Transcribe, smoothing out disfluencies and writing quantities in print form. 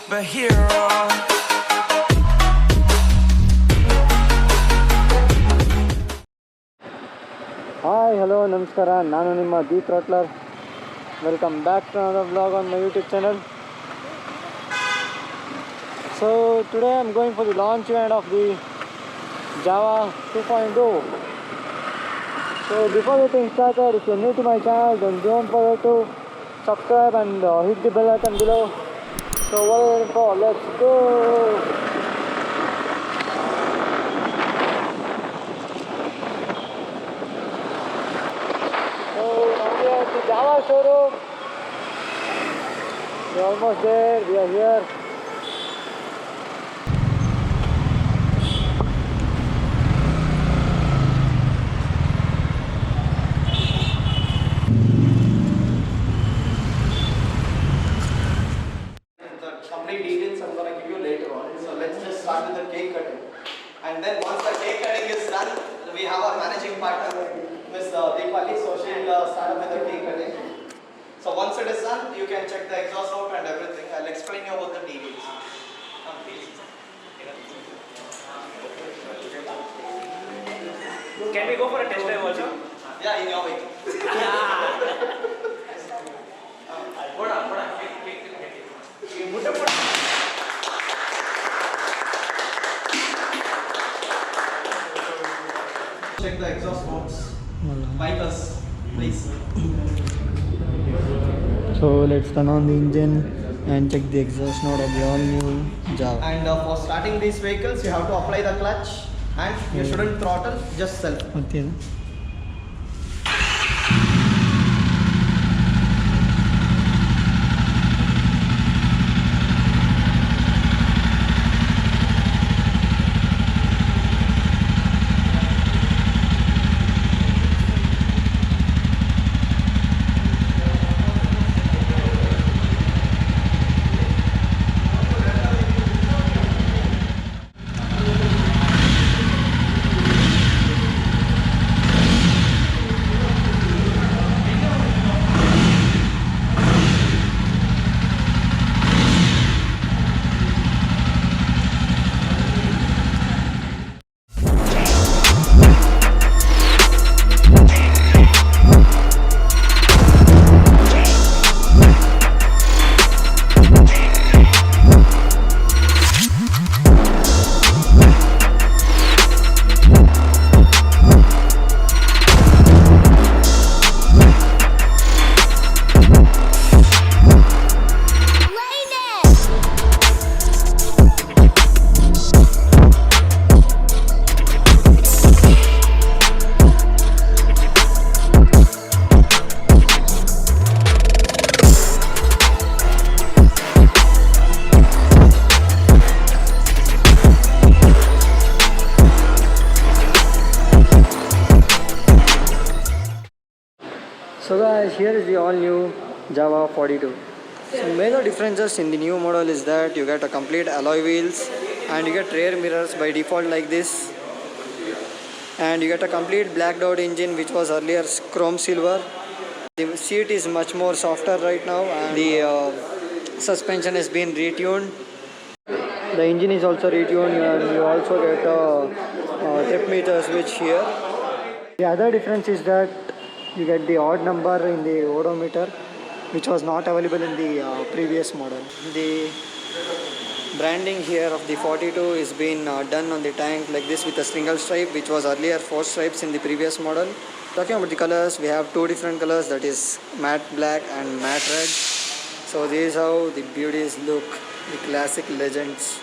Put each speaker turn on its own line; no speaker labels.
superhero.
Hi, hello, namaskara. Nanu nimma the Throttler. Welcome back to another vlog on my YouTube channel. So today I'm going for the launch event of the Jawa 2.0. So before getting started, if you're new to my channel, then don't forget to subscribe and hit the bell icon below. So what are you waiting for? Let's go! So now we are at the Jawa showroom. We're almost there. We are here.
The complete details I'm going to give you later on. So let's just start with the cake cutting. And then once the cake cutting is done, we have our managing partner, Miss Deepali. So she'll start up with the cake cutting. So once it is done, you can check the exhaust note and everything. I'll explain you about the details.
Can we go for a test drive also?
Yeah, in your way. Check the exhaust notes. Bike us, please.
So let's turn on the engine and check the exhaust note of the all new Jawa.
And for starting these vehicles, you have to apply the clutch and you shouldn't throttle, just self.
Okay. So guys, here is the all new Jawa 42. So major differences in the new model is that you get a complete alloy wheels and you get rear mirrors by default like this, and you get a complete blacked out engine which was earlier chrome silver. The seat is much more softer right now and the suspension has been retuned. The engine is also retuned and you also get a trip meter switch here. The other difference is that you get the odd number in the odometer, which was not available in the previous model. The branding here of the 42 is being done on the tank like this with a single stripe, which was earlier 4 stripes in the previous model. Talking about the colors, we have 2 different colors, that is matte black and matte red. So this is how the beauties look, the classic legends.